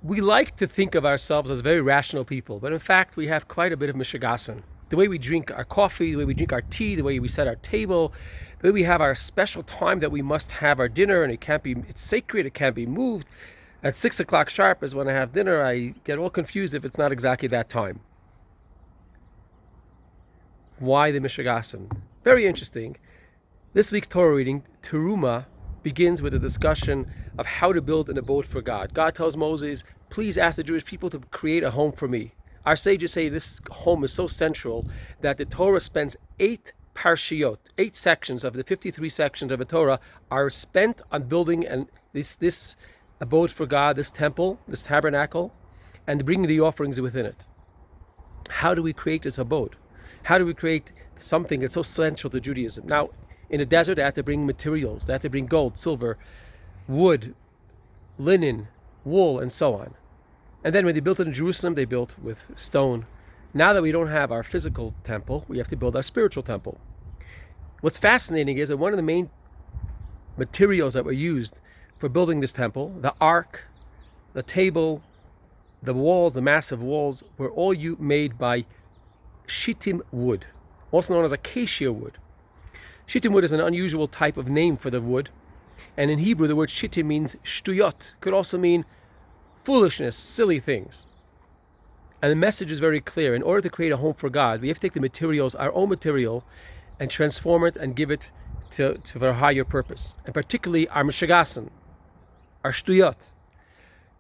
We like to think of ourselves as very rational people, but in fact, we have quite a bit of Mishigasen. The way we drink our coffee, the way we drink our tea, the way we set our table, the way we have our special time that we must have our dinner, and it's sacred, it can't be moved. At 6 o'clock sharp is when I have dinner. I get all confused if it's not exactly that time. Why the Mishigasen? Very interesting. This week's Torah reading, Teruma, begins with a discussion of how to build an abode for God. God tells Moses, please ask the Jewish people to create a home for me. Our sages say this home is so central that the Torah spends 8 parshiot, 8 sections of the 53 sections of the Torah are spent on building this abode for God, this temple, this tabernacle, and bringing the offerings within it. How do we create this abode? How do we create something that's so central to Judaism? Now, in the desert, they had to bring materials. They had to bring gold, silver, wood, linen, wool, and so on. And then when they built it in Jerusalem, they built with stone. Now that we don't have our physical temple, we have to build our spiritual temple. What's fascinating is that one of the main materials that were used for building this temple, the ark, the table, the walls, the massive walls, were all made by shittim wood, also known as acacia wood. Shittim wood is an unusual type of name for the wood, and in Hebrew the word shittim means shtuyot, could also mean foolishness, silly things. And the message is very clear. In order to create a home for God, we have to take the materials, our own material, and transform it and give it to a higher purpose, and particularly our mishigasen, our shtuyot.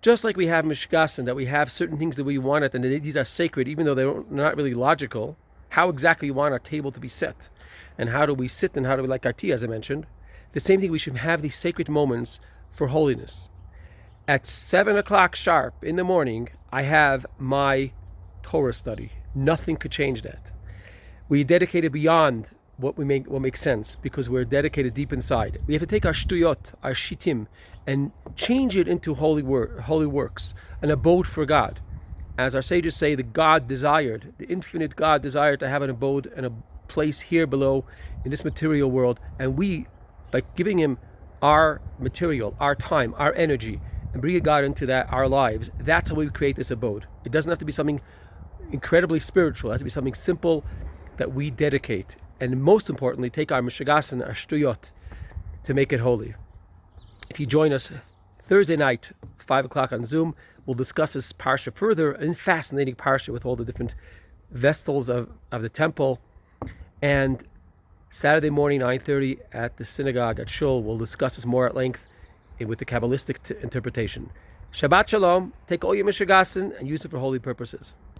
Just like we have mishigasen, that we have certain things that we want it, and these are sacred, even though they're not really logical. How exactly we want our table to be set, and how do we sit, and how do we like our tea, as I mentioned. The same thing, we should have these sacred moments for holiness. At 7 o'clock sharp in the morning, I have my Torah study. Nothing could change that. We dedicated beyond what makes sense, because we're dedicated deep inside. We have to take our shtuyot, our shittim, and change it into holy works, an abode for God. As our sages say, the infinite God desired to have an abode and a place here below in this material world. And we, by giving him our material, our time, our energy, and bringing God into our lives, that's how we create this abode. It doesn't have to be something incredibly spiritual. It has to be something simple that we dedicate. And most importantly, take our mishigasen, our shtuyot, to make it holy. If you join us Thursday night, 5 o'clock on Zoom, we'll discuss this parsha further, a fascinating parsha with all the different vessels of the temple. And Saturday morning, 9:30 at the synagogue at Shul, we'll discuss this more at length with the Kabbalistic interpretation. Shabbat Shalom, take all your mishigasen and use it for holy purposes.